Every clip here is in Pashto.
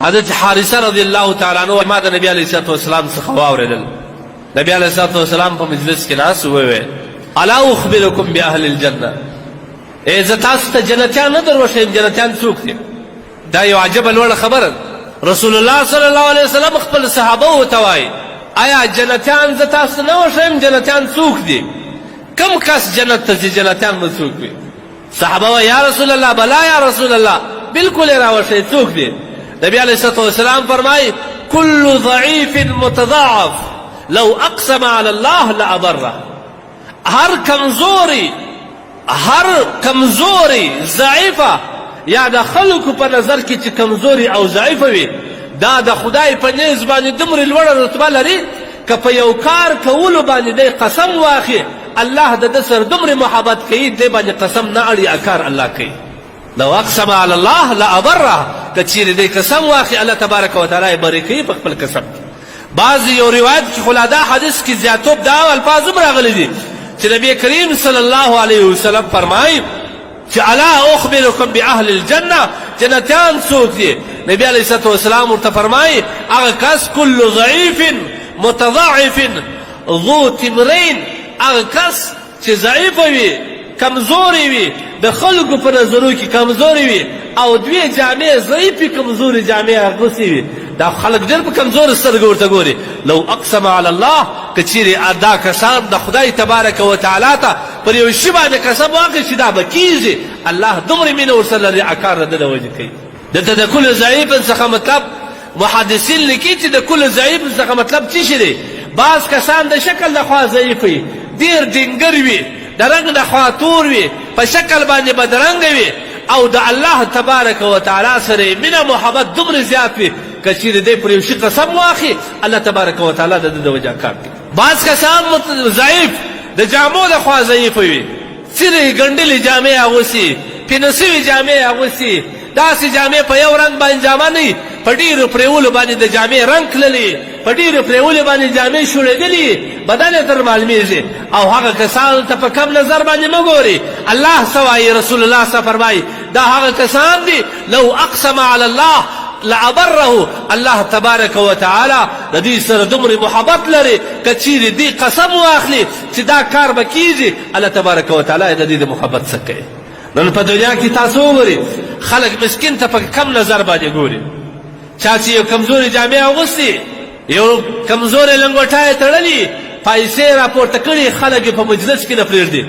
حضرت حارثه رضی الله تعالی عنہ ما د نبی علیه الصلوة والسلام څخه واورېدل. نبی علیه الصلوة والسلام په مجلس کې ناست وویل الا اخبرکم باهل الجنه، زه تاسو ته جنتیان نه در وښیم جنتیان څوک دي؟ دا یو عجبه لوړه خبره. رسول الله صلی الله علیه وسلم خپل صحابه ورته وایي آیا جنتیان زه تاسو ته نه وښیم جنتیان څوک دي؟ کم کس جنت ته ځي جنتیان به څوک وي؟ صحابه وایي یا رسول الله بلا یا رسول الله بالکل یې راوښیئ څوک دي؟ نبی علیه الصلوة والسلام فرمایي کل ضعیف متضاعف لو اقسم علی الله لابره. هر کمزوری ضعیفه یا د خلکو په نظر کې چې کمزوري او ضعیفه وي دا د خدای په نیز باندې دومره لوړه رتبه لري که په یو کار کولو باندې دی قسم واخلي الله د ده سره دومره محبت کوي دی باندې قسم نه اړي کار الله کوي. لو اقسم علی الله لابره، که چیرې دی قسم واخلي الله تبارک وتعالی یې بری کوي په خپل قسم. بعض یو روایت کې خو دا حدیث کې زیاتوب دا الفاظ هم راغلي دي چې نبی کریم صلی الله علیه وسلم فرمایي چې الا اخبرکم باهل الجنه، جنتیان څوک دي؟ نبی علیه الصلوة والسلام ورته فرمایي هغه کس کل ضعیف متضاعف ذو تمرین، هغه کس چې ضعیفه وي کمزوري وي د خلکو په نظرو کې کمزوري وي او دوی جامې ضعیفې کمزوري جامې اغوستې وي دا خلک ډېر په کمزورو سترګو ورته ګوري. لو اقسم علی الله، که چیرې دا کسان د خدای تبارک وتعالی ته پر یو شي باندې قسم واخلي چې دا به کېږي الله دومره مینه ورسره لري کار د ده د وجې کوي. دلته د کل ضعیف څخه مطلب محدثین لیکي چې د کل ضعیف څخه مطلب څه شي دی؟ بعض کسان د شکل د خوا ضعیف وي ډېر ډینګر وي د رنګ د خوا تور وي په شکل باندې بدرنګه وي او د الله تبارک وتعالی سره مینه محبت دومره زیات وي که چیرې دی پر یو شي قسم واخلي الله تبارک وتعالی د ده د وجه کار کوي. بعض کسان ضعیف د جامو د خوا ضعیف وي څیرې ګنډلې جامې اغوستي پینه سوي جامې اغوستي داسې جامې په یو رنګ باندې جامه نه وي په ډېرو پرېولو باندې د جامې رنګ تللي په ډېرو پرېولو باندې جامې شوړېدلي بدن یې تر معلومېږي او هغه کسانو ته په کم نظر باندې مه ګوري. الله څه وایي؟ رسول الله څه فرمایي؟ دا هغه کسان دي لو اقسم علی الله لابره، الله تبارک وتعالی د دې سره دومره محبت لري که چیرې دې قسم واخلي چې دا کار به کېږي الله تبارک وتعالی د دې د محبت څه کوي. نن په دنیا کې تاسو وګورئ خلک مسکین ته په کم نظر باندې ګوري. چا چې یو کمزوري جامې اغوستي یو کمزوري لنګوټه یې تړلي پیسې راپورته کړي خلک یې په مجلس کې نه پرېږدي.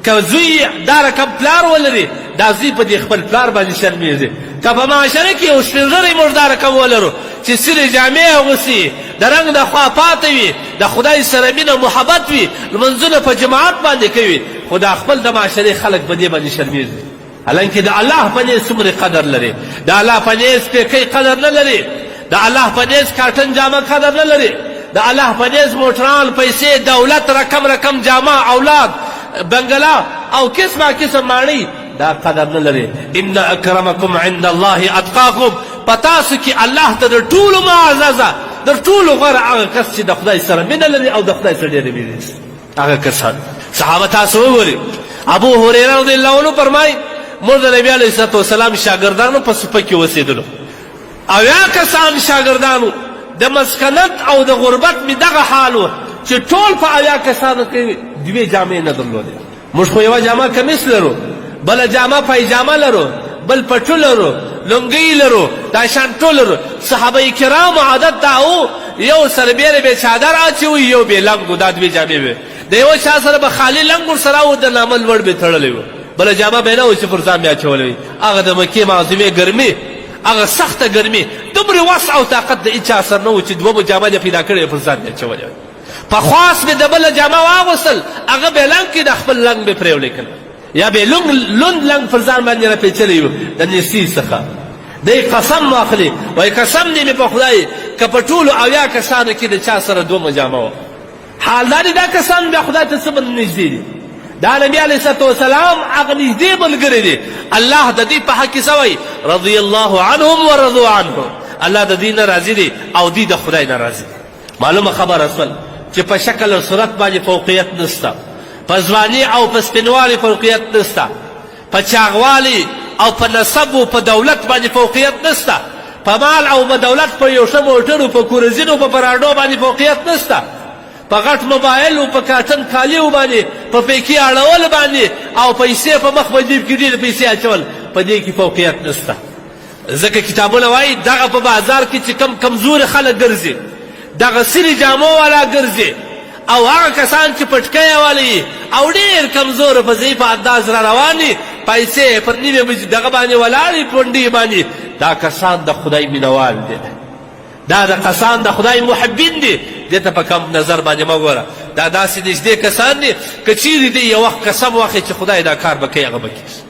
که زوی دا رقم پلار ولري دا زوی په دې خپل پلار باندې شرمېږي. که په معاشره کې یو سپین ږیری موږ دا رقم ولرو چې سرې جامې اغوستي د رنګ د خوا پاته وي د خدای سره مینه محبت وي لمونځونه په جماعت باندې کوي خو دا خپل د معاشرې خلک په دې باندې شرمېږي. حالانکه د الله په نیز څومره قدر لري، د الله په نیز پیکۍ قدر نه لري، د الله په نیز کارټن جامه قدر نه لري، د الله په نیز موټران پیسې دولت رقم جامه اولاد بنګلا او قسم ماڼۍ دا قدر نه لري. ان اکرمکم عند الله اتقاکم، په تاسو کې الله ته د ټولو معززه د ټولو غوره هغه کس چې د خدای سره مینه لري او د خدای سره ډېره مینه هغه کسان. صحابه تاسو وګورئ ابو هريره رضی الله عنه فرمایي موږ د نبي علیه الصلوة والسلام شاګردانو په صفه کې اوسېدلو او یا کسان شاګردانو د مسکنت او د غربت مې دغه حال و چې ټول په اویا کسانو کې دوې جامې نه درلودې. موږ خو یوه جامه کمیس لرو، بله جامه پایجامه لرو، بل پټو لرو، لنګۍ لرو، دا شان ټول لرو. صحابه کرامو عادت دا و یو سربیره به چادر اچوي یو به لنګ دا دوې جامې وې د یو چا سره به خالي لنګ ورسره و د نامه لوړ به تړلی و بله جامه به نه و چې پر ځان بیا اچولی وي. هغه د مکې معظمې ګرمي هغه سخته ګرمي دومره وس او طاقت د هېچا سره نه و چې دوه جامه دې پیدا کړې پر ځان بیا اچولی وي. په خواست مې د بله جامه واغوستل هغه به لنګ کې د خپل لنګ به پرېولی کړه یا به لوند لنګ پر ځان باندې راپېچلی و د نیستي څخه. دی قسم واخلي وایي قسم دې مې په خدای که په ټولو اویا کسانو کې د چا سره دومره جامه وه. حال دا دی دا کسان بیا خدای ته څه باندې نږدې دي. دا نبی علیه الصلوة والسلام هغه نږدې ملګري دي. الله د دې په حق کې څه وایي؟ رضی الله عنهم ورضوا عنه، الله د دې نه راضي دی او دوی د خدای نه راضي. معلومه خبره شول چې په شکل او صورت باندې فوقیت نشته، په ځواني او په سپینوالي فوقیت نشته، په چاغوالي او په نسب او په دولت باندې فوقیت نشته، په مال او په دولت په یو ښه موټرو په کورزینو په براډو باندې فوقیت نشته، په غټ موبایل او په کاټن کالیو باندې په پیکې اړول باندې او پیسې په مخ په جیب کې ډېرې پیسې اچول په دې کې فوقیت نشته. ځکه کتابونه وایي دغه په بازار کې چې کم کمزوري خلک ګرځي، دغه سرې جامو والا ګرځي او هغه کسان چې پټکۍ والی او ډېر کمزور په ضعیفه انداز را روان دي، پیسې پر نیمې دغه باندې ولاړې پونډې باندې، دا کسان د خدای مینوال دي، دا د کسان د خدای محبین دي. دې ته په کم نظر باندې مه ګوره. دا داسې نږدې کسان دي که چیرې دی یو وخت قسم واخلي چې خدای دا کار به کوي هغه به کوي.